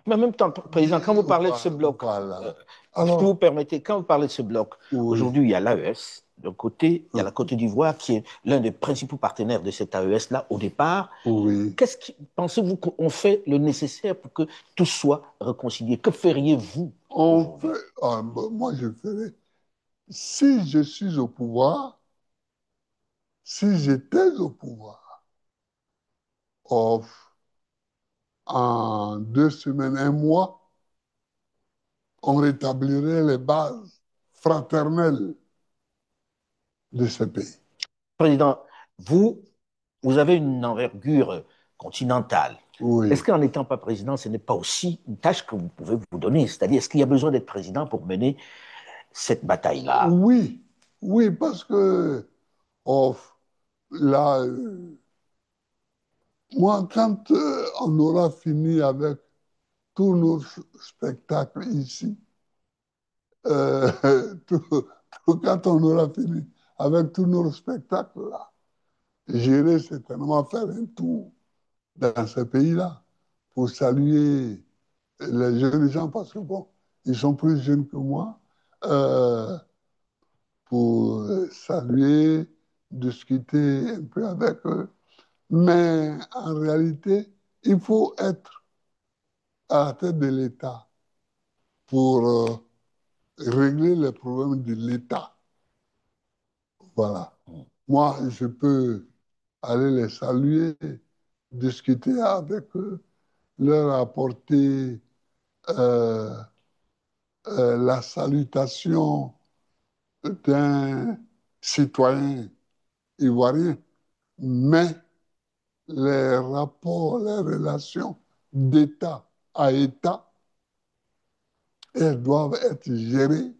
mais en même temps, Président, quand vous parlez de ce bloc, Voilà. si vous Alors, permettez, quand vous parlez de ce bloc, oui, aujourd'hui, il y a l'AES, d'un côté, il y a la Côte d'Ivoire qui est l'un des principaux partenaires de cet AES-là au départ. oui. Pensez-vous qu'on fait le nécessaire pour que tout soit réconcilié? Que feriez-vous On aujourd'hui? fait, moi, je ferais si je suis au pouvoir, si j'étais au pouvoir, oh, en 2 semaines, un mois, on rétablirait les bases fraternelles de ce pays. Président, vous, vous avez une envergure continentale. Est-ce Oui. qu'en n'étant pas président, ce n'est pas aussi une tâche que vous pouvez vous donner? C'est-à-dire, est-ce qu'il y a besoin d'être président pour mener cette bataille-là? Oui, oui, parce que oh, là, moi, quand on aura fini avec tous nos spectacles ici, euh, quand on aura fini avec tous nos spectacles là, j'irai certainement faire un tour dans ce pays-là pour saluer les jeunes gens parce que bon, ils sont plus jeunes que moi, euh, pour saluer, discuter un peu avec eux. Mais en réalité, il faut être à la tête de l'État pour régler les problèmes de l'État. Voilà. Moi, je peux aller les saluer, discuter avec eux, leur apporter euh, la salutation d'un citoyen ivoirien, mais les rapports, les relations d'État à État, elles doivent être gérées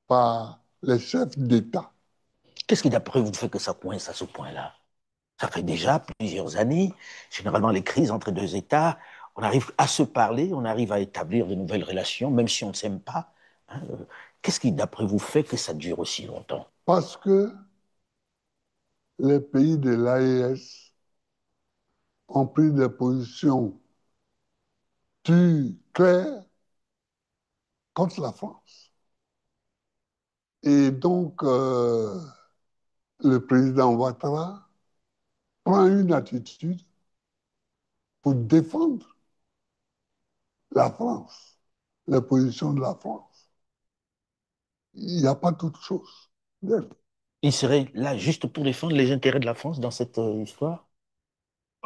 par les chefs d'État. Qu'est-ce qui, d'après vous, fait que ça coince à ce point-là? Ça fait déjà plusieurs années. Généralement, les crises entre deux États, on arrive à se parler, on arrive à établir de nouvelles relations, même si on ne s'aime pas. Hein. Qu'est-ce qui, d'après vous, fait que ça dure aussi longtemps? Parce que les pays de l'AES ont pris des positions claires contre la France. Et donc, le président Ouattara prend une attitude pour défendre la France, les positions de la France. Il n'y a pas toute chose. Il serait là juste pour défendre les intérêts de la France dans cette histoire?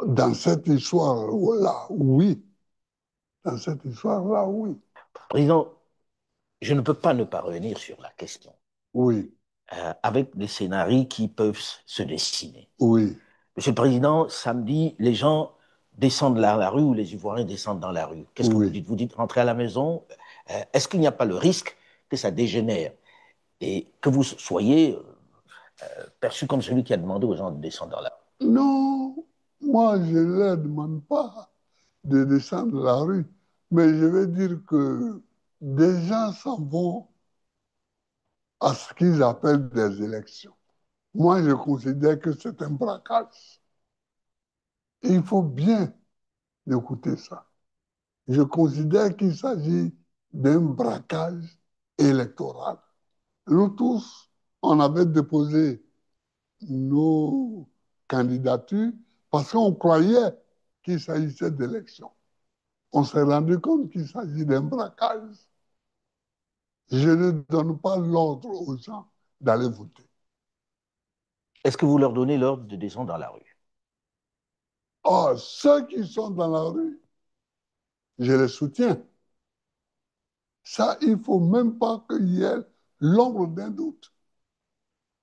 Dans cette histoire-là, oui. Dans cette histoire-là, oui. Président, je ne peux pas ne pas revenir sur la question, Oui, avec des scénarios qui peuvent se dessiner. oui, Monsieur le Président, samedi, les gens descendent dans la rue ou les Ivoiriens descendent dans la rue. Qu'est-ce que vous oui. dites? Vous dites rentrer à la maison. Est-ce qu'il n'y a pas le risque que ça dégénère et que vous soyez perçu comme celui qui a demandé aux gens de descendre dans la rue? Non, moi, je ne leur demande pas de descendre la rue, mais je veux dire que des gens s'en vont à ce qu'ils appellent des élections. Moi, je considère que c'est un braquage. Et il faut bien écouter ça. Je considère qu'il s'agit d'un braquage électoral. Nous tous, on avait déposé nos candidatures parce qu'on croyait qu'il s'agissait d'élections. On s'est rendu compte qu'il s'agit d'un braquage. Je ne donne pas l'ordre aux gens d'aller voter. Est-ce que vous leur donnez l'ordre de descendre dans la rue? Or, ceux qui sont dans la rue, je les soutiens. Ça, il ne faut même pas qu'il y ait l'ombre d'un doute.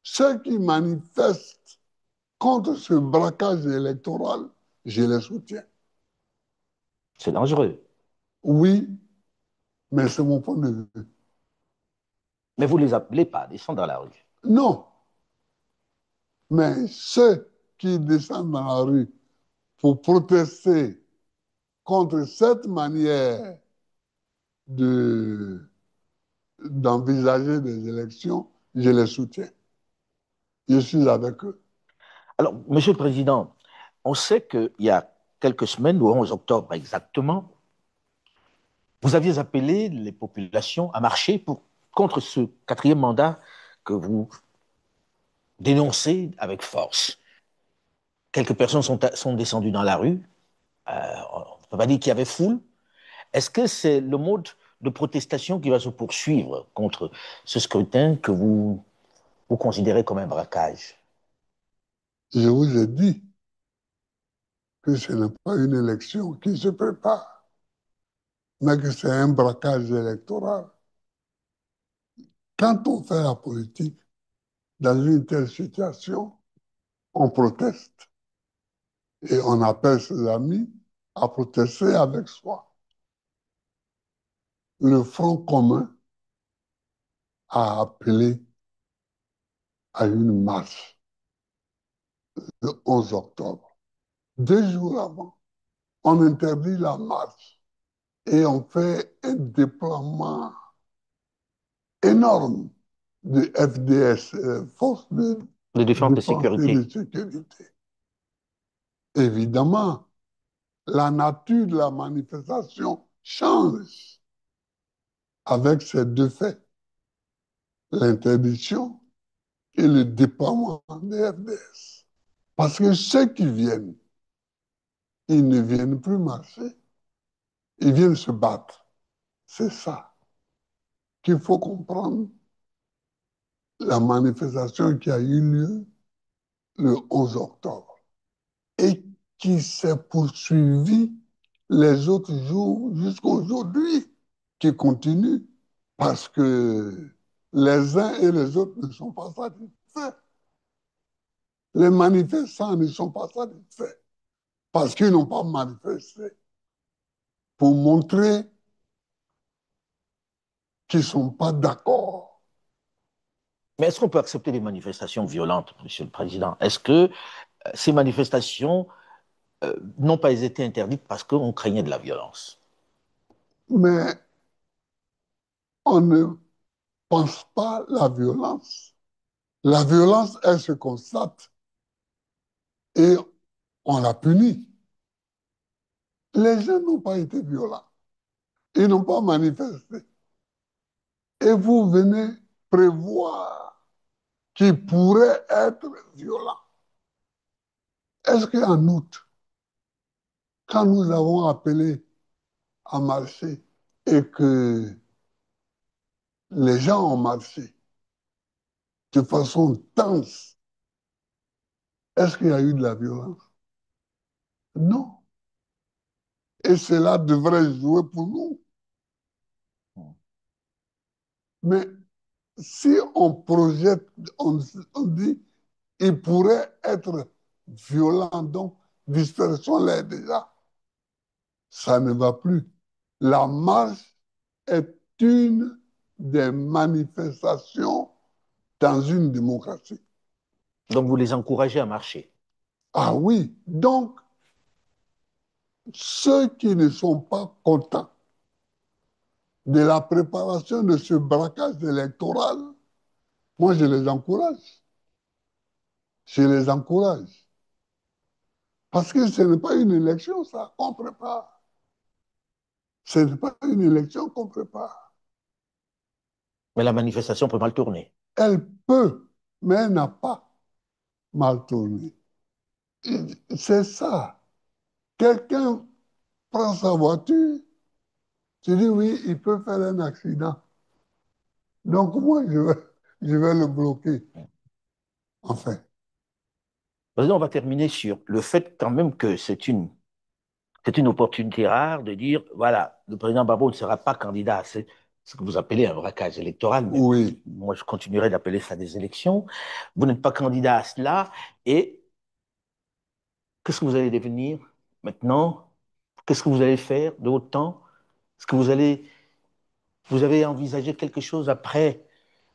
Ceux qui manifestent contre ce braquage électoral, je les soutiens. C'est dangereux. Oui, mais c'est mon point de vue. Mais vous ne les appelez pas à descendre dans la rue. Non, mais ceux qui descendent dans la rue pour protester contre cette manière de, d'envisager des élections, je les soutiens. Je suis avec eux. Alors, Monsieur le Président, on sait qu'il y a quelques semaines, le 11 octobre exactement, vous aviez appelé les populations à marcher contre ce quatrième mandat que vous dénoncez avec force. Quelques personnes sont descendues dans la rue. On ne peut pas dire qu'il y avait foule. Est-ce que c'est le mode de protestation qui va se poursuivre contre ce scrutin que vous considérez comme un braquage? Je vous ai dit que ce n'est pas une élection qui se prépare, mais que c'est un braquage électoral. Quand on fait la politique dans une telle situation, on proteste et on appelle ses amis à protester avec soi. Le Front commun a appelé à une marche le 11 octobre. 2 jours avant, on interdit la marche et on fait un déploiement énorme de FDS, Forces de De défense de défense et de sécurité. sécurité. Évidemment, la nature de la manifestation change avec ces deux faits, l'interdiction et le déploiement des FDS. Parce que ceux qui viennent, ils ne viennent plus marcher, ils viennent se battre. C'est ça qu'il faut comprendre. La manifestation qui a eu lieu le 11 octobre et qui s'est poursuivie les autres jours jusqu'à aujourd'hui, qui continue parce que les uns et les autres ne sont pas satisfaits. Les manifestants ne sont pas satisfaits parce qu'ils n'ont pas manifesté pour montrer qu'ils ne sont pas d'accord. Mais est-ce qu'on peut accepter des manifestations violentes, Monsieur le Président? Est-ce que ces manifestations n'ont pas été interdites parce qu'on craignait de la violence? Mais on ne pense pas la violence. La violence, elle se constate et on la punit. Les gens n'ont pas été violents. Ils n'ont pas manifesté. Et vous venez prévoir qu'ils pourraient être violents. Est-ce qu'en août, quand nous avons appelé à marcher et que les gens ont marché de façon tense, est-ce qu'il y a eu de la violence? Non. Et cela devrait jouer pour nous. Mais si on projette, on dit, il pourrait être violent, donc dispersons-les déjà. Ça ne va plus. La marche est une des manifestations dans une démocratie. Donc vous les encouragez à marcher. Ah oui, donc ceux qui ne sont pas contents de la préparation de ce braquage électoral, moi je les encourage. Je les encourage. Parce que ce n'est pas une élection, ça, qu'on prépare. Ce n'est pas une élection qu'on prépare. Mais la manifestation peut mal tourner. Elle peut, mais elle n'a pas mal tourné. C'est ça. Quelqu'un prend sa voiture, tu dis oui, il peut faire un accident. Donc moi, je vais le bloquer. Enfin, On va terminer sur le fait quand même que c'est une opportunité rare de dire, voilà, le président Gbagbo ne sera pas candidat à ce que vous appelez un braquage électoral, mais oui. moi je continuerai d'appeler ça des élections. Vous n'êtes pas candidat à cela, et qu'est-ce que vous allez devenir maintenant? Qu'est-ce que vous allez faire de votre temps? Est-ce que vous avez envisagé quelque chose après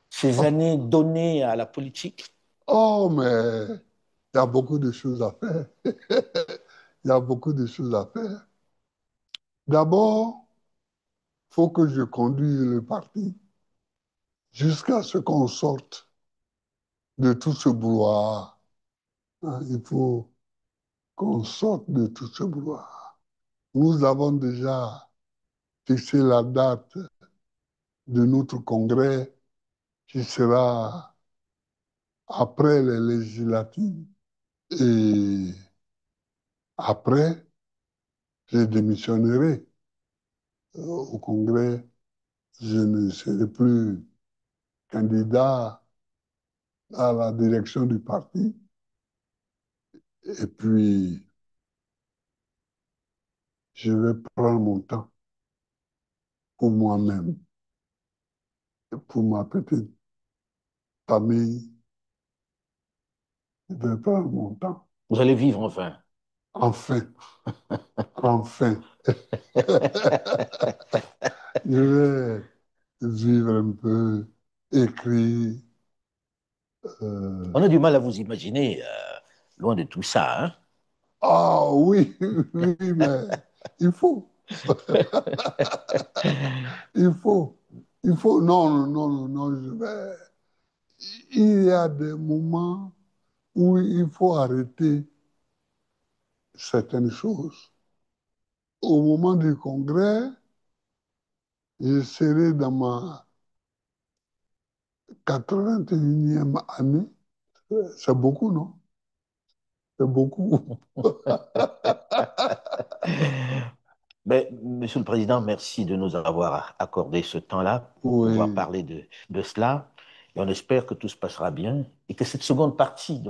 ces Oh, années données à la politique? oh, mais il y a beaucoup de choses à faire. Il y a beaucoup de choses à faire. D'abord, il faut que je conduise le parti jusqu'à ce qu'on sorte de tout ce brouhaha. Hein, il faut qu'on sorte de tout ce brouhaha. Nous avons déjà fixé la date de notre congrès qui sera après les législatives. Et après, je démissionnerai au congrès je ne serai plus candidat à la direction du parti. Et puis, je vais prendre mon temps pour moi-même, pour ma petite famille. Je vais prendre mon temps. Vous allez vivre enfin. Enfin, enfin, je vais vivre un peu, écrire. On a du mal à vous imaginer loin de tout ça, hein? Ah oui, oui, mais il faut, il faut, il faut. Non, non, non, non, non, je vais. Il y a des moments où il faut arrêter certaines choses. Au moment du congrès, je serai dans ma 81e année. C'est beaucoup, non? C'est beaucoup. Mais, Monsieur le Président, merci de nous avoir accordé ce temps-là pour pouvoir Oui. parler de cela. Et on espère que tout se passera bien et que cette seconde partie de